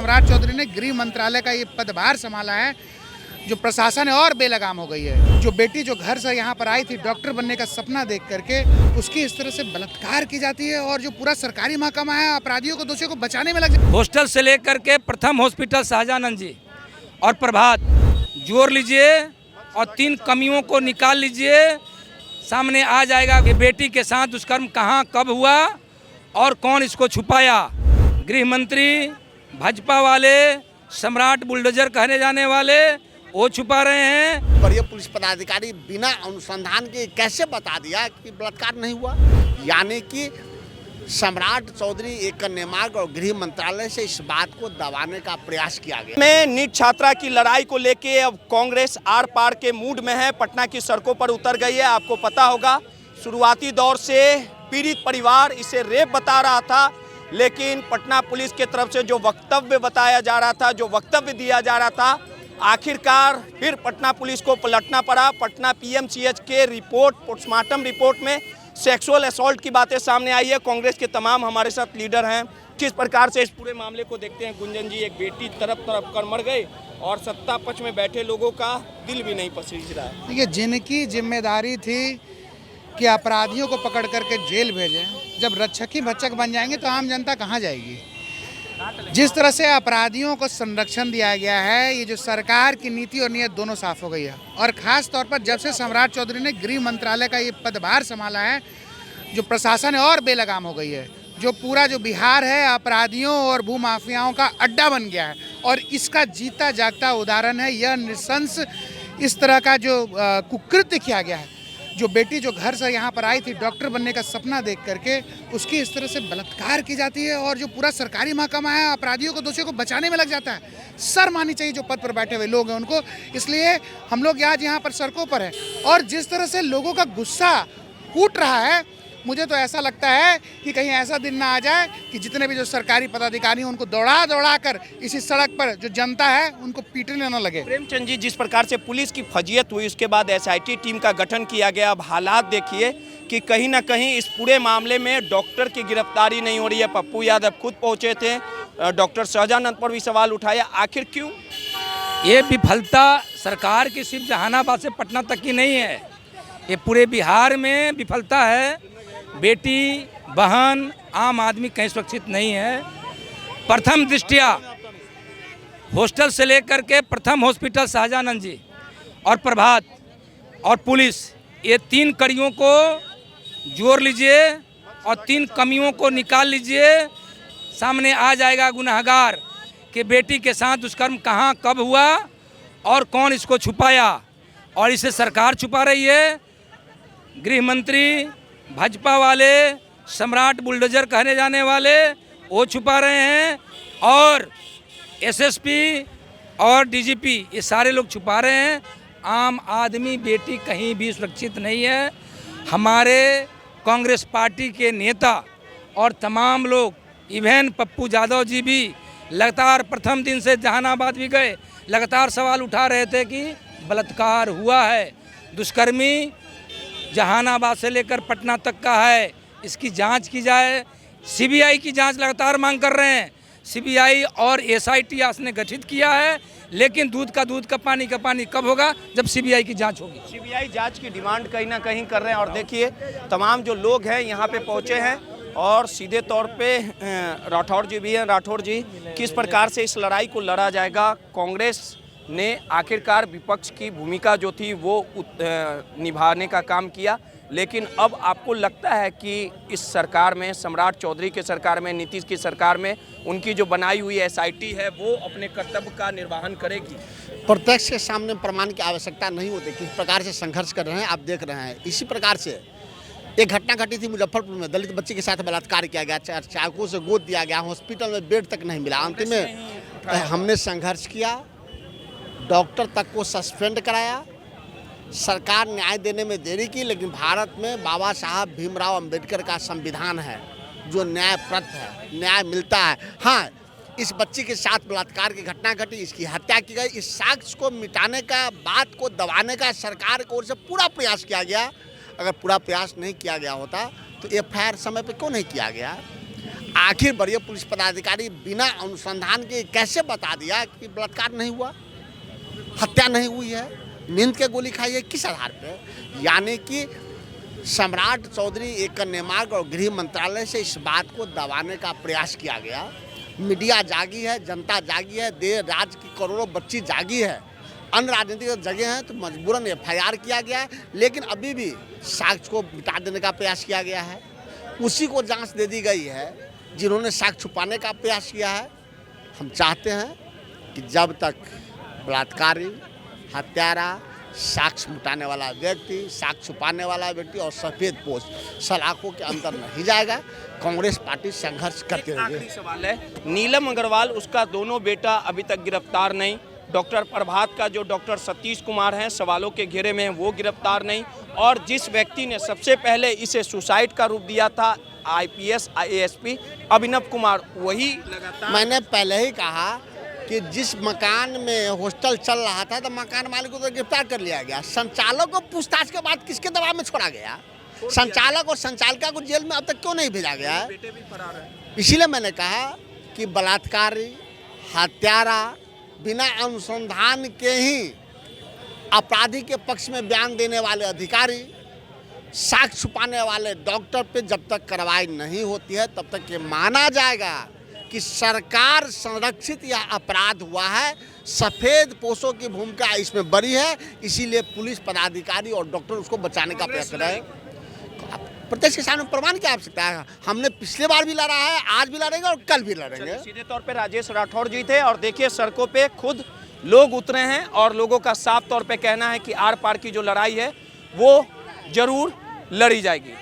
सम्राट चौधरी ने गृह मंत्रालय का ये पदभार संभाला है, जो प्रशासन है और बेलगाम हो गई है। जो बेटी जो घर से यहाँ पर आई थी डॉक्टर बनने का सपना देख करके, उसकी इस तरह से बलात्कार की जाती है और जो पूरा सरकारी महकमा है अपराधियों को, दोषियों को बचाने में लग जाए। हॉस्टल से लेकर के प्रथम हॉस्पिटल शाहजहानंद जी और प्रभात जोड़ लीजिए और 3 कमियों को निकाल लीजिए, सामने आ जाएगा कि बेटी के साथ दुष्कर्म कहाँ कब हुआ और कौन इसको छुपाया। गृह मंत्री भाजपा वाले, सम्राट बुलडोजर कहने जाने वाले, वो छुपा रहे हैं। वरीय पुलिस पदाधिकारी बिना अनुसंधान के कैसे बता दिया कि बलात्कार नहीं हुआ, यानी कि सम्राट चौधरी एक कन्या मार्ग और गृह मंत्रालय से इस बात को दबाने का प्रयास किया गया। में नीट छात्रा की लड़ाई को लेके अब कांग्रेस आर पार के मूड में है, पटना की सड़कों पर उतर गई है। आपको पता होगा शुरुआती दौर से पीड़ित परिवार इसे रेप बता रहा था, लेकिन पटना पुलिस के तरफ से जो वक्तव्य बताया जा रहा था, जो वक्तव्य दिया जा रहा था, आखिरकार फिर पटना पुलिस को पलटना पड़ा। पटना पीएमसीएच के रिपोर्ट, पोस्टमार्टम रिपोर्ट में सेक्सुअल असॉल्ट की बातें सामने आई है। कांग्रेस के तमाम हमारे साथ लीडर हैं, किस प्रकार से इस पूरे मामले को देखते हैं। गुंजन जी, एक बेटी तरफ कर मर गई और सत्ता पक्ष में बैठे लोगों का दिल भी नहीं पसीज रहा है। देखिए, जिनकी जिम्मेदारी थी कि अपराधियों को पकड़ करके जेल भेजें, जब रक्षक ही भक्षक बन जाएंगे तो आम जनता कहाँ जाएगी। जिस तरह से अपराधियों को संरक्षण दिया गया है, ये जो सरकार की नीति और नीयत दोनों साफ हो गई है। और ख़ास तौर पर जब से सम्राट चौधरी ने गृह मंत्रालय का ये पदभार संभाला है, जो प्रशासन है और बेलगाम हो गई है। जो पूरा जो बिहार है अपराधियों और भूमाफियाओं का अड्डा बन गया है और इसका जीता जागता उदाहरण है यह नृशंस इस तरह का जो कुकृत्य किया गया है। जो बेटी जो घर से यहाँ पर आई थी डॉक्टर बनने का सपना देख करके, उसकी इस तरह से बलात्कार की जाती है और जो पूरा सरकारी महकमा है अपराधियों को, दोषियों को बचाने में लग जाता है। शर्म आनी चाहिए जो पद पर बैठे हुए लोग हैं उनको। इसलिए हम लोग आज यहाँ पर सड़कों पर हैं और जिस तरह से लोगों का गुस्सा फूट रहा है, मुझे तो ऐसा लगता है कि कहीं ऐसा दिन ना आ जाए कि जितने भी जो सरकारी पदाधिकारी हैं उनको दौड़ा कर इसी सड़क पर जो जनता है उनको पीटने न लगे। प्रेमचंद जी, जिस प्रकार से पुलिस की फजीयत हुई, उसके बाद एसआईटी टीम का गठन किया गया। अब हालात देखिए कि कहीं ना कहीं इस पूरे मामले में डॉक्टर की गिरफ्तारी नहीं हो रही है। पप्पू यादव खुद पहुंचे थे, डॉक्टर शाहजहानंद पर भी सवाल उठाया, आखिर क्यों? ये विफलता सरकार की सिर्फ जहानाबाद से पटना तक की नहीं है, ये पूरे बिहार में विफलता है। बेटी, बहन, आम आदमी कहीं सुरक्षित नहीं है। प्रथम दृष्टया हॉस्टल से लेकर के प्रथम हॉस्पिटल शाहजहानंद जी और प्रभात और पुलिस, ये 3 कड़ियों को जोड़ लीजिए और 3 कमियों को निकाल लीजिए, सामने आ जाएगा गुनहगार कि बेटी के साथ दुष्कर्म कहाँ कब हुआ और कौन इसको छुपाया। और इसे सरकार छुपा रही है। गृह मंत्री भाजपा वाले, सम्राट बुलडोजर कहने जाने वाले, वो छुपा रहे हैं और एसएसपी और डीजीपी, ये सारे लोग छुपा रहे हैं। आम आदमी, बेटी कहीं भी सुरक्षित नहीं है। हमारे कांग्रेस पार्टी के नेता और तमाम लोग, इवन पप्पू यादव जी भी लगातार प्रथम दिन से जहानाबाद भी गए, लगातार सवाल उठा रहे थे कि बलात्कार हुआ है। दुष्कर्मी जहानाबाद से लेकर पटना तक का है, इसकी जांच की जाए। सीबीआई की जांच लगातार मांग कर रहे हैं। सीबीआई और एसआईटी ने गठित किया है, लेकिन दूध का दूध का पानी कब होगा? जब सीबीआई की जांच होगी। सीबीआई जांच की डिमांड कहीं ना कहीं कर रहे हैं। और देखिए तमाम जो लोग हैं यहाँ पे पहुँचे हैं और सीधे तौर पे राठौर जी भी हैं। राठौर जी, किस प्रकार से इस लड़ाई को लड़ा जाएगा? कांग्रेस ने आखिरकार विपक्ष की भूमिका जो थी वो निभाने का काम किया, लेकिन अब आपको लगता है कि इस सरकार में, सम्राट चौधरी के सरकार में, नीतीश की सरकार में, उनकी जो बनाई हुई एसआईटी है वो अपने कर्तव्य का निर्वहन करेगी? प्रत्यक्ष के सामने प्रमाण की आवश्यकता नहीं होती। किस प्रकार से संघर्ष कर रहे हैं आप देख रहे हैं। इसी प्रकार से एक घटना घटी थी मुजफ्फरपुर में, दलित बच्ची के साथ बलात्कार किया गया, चाकू से गोद दिया गया, हॉस्पिटल में बेड तक नहीं मिला। अंत में हमने संघर्ष किया, डॉक्टर तक को सस्पेंड कराया, सरकार न्याय देने में देरी की, लेकिन भारत में बाबा साहब भीमराव अंबेडकर का संविधान है जो न्यायप्रद है, न्याय मिलता है। हाँ, इस बच्ची के साथ बलात्कार की घटना घटी, इसकी हत्या की गई, इस साक्ष्य को मिटाने का, बात को दबाने का सरकार की ओर से पूरा प्रयास किया गया। अगर पूरा प्रयास नहीं किया गया होता तो एफआईआर समय पे क्यों नहीं किया गया? आखिर बड़े पुलिस पदाधिकारी बिना अनुसंधान के कैसे बता दिया कि बलात्कार नहीं हुआ, हत्या नहीं हुई है, नींद के गोली खाई है, किस आधार पे? यानी कि सम्राट चौधरी एक कन्या मार्ग और गृह मंत्रालय से इस बात को दबाने का प्रयास किया गया। मीडिया जागी है, जनता जागी है, देश राज्य की करोड़ों बच्ची जागी है, अन्य राजनीतिक जगह हैं तो मजबूरन FIR किया गया है, लेकिन अभी भी साक्ष्य को मिटा देने का प्रयास किया गया है। उसी को जांच दे दी गई है जिन्होंने साक्ष्य छुपाने का प्रयास किया है। हम चाहते हैं कि जब तक बलात्कारी, हत्यारा, साक्ष्य मिटाने वाला व्यक्ति, साक्ष्य छुपाने वाला व्यक्ति और सफ़ेद पोश सलाखों के अंदर नहीं जाएगा, कांग्रेस पार्टी संघर्ष करती रहेगी। आखिरी सवाल है, नीलम अग्रवाल, उसका दोनों बेटा अभी तक गिरफ्तार नहीं। डॉक्टर प्रभात का जो डॉक्टर सतीश कुमार हैं सवालों के घेरे में, वो गिरफ्तार नहीं। और जिस व्यक्ति ने सबसे पहले इसे सुसाइड का रूप दिया था, IPS ASP अभिनव कुमार, वही लगातार। मैंने पहले ही कहा कि जिस मकान में हॉस्टल चल रहा था तो मकान मालिक को तो गिरफ्तार कर लिया गया, संचालक को पूछताछ के बाद किसके दबाव में छोड़ा गया? संचालक और संचालिका को जेल में अब तक क्यों नहीं भेजा गया है? बेटे भी फरार है। इसीलिए मैंने कहा कि बलात्कारी, हत्यारा, बिना अनुसंधान के ही अपराधी के पक्ष में बयान देने वाले अधिकारी, साक्ष्य छुपाने वाले डॉक्टर पे जब तक कार्रवाई नहीं होती है तब तक ये माना जाएगा कि सरकार संरक्षित या अपराध हुआ है। सफ़ेद पोशों की भूमिका इसमें बड़ी है, इसीलिए पुलिस पदाधिकारी और डॉक्टर उसको बचाने का प्रयास कर रहे हैं। प्रत्यक्ष के सामने प्रमाण की आवश्यकता है। हमने पिछले बार भी लड़ा है, आज भी लड़ेंगे और कल भी लड़ेंगे। सीधे तौर पे राजेश राठौड़ जी थे और देखिए सड़कों पे खुद लोग उतरे हैं और लोगों का साफ तौर पे कहना है कि आर पार की जो लड़ाई है वो जरूर लड़ी जाएगी।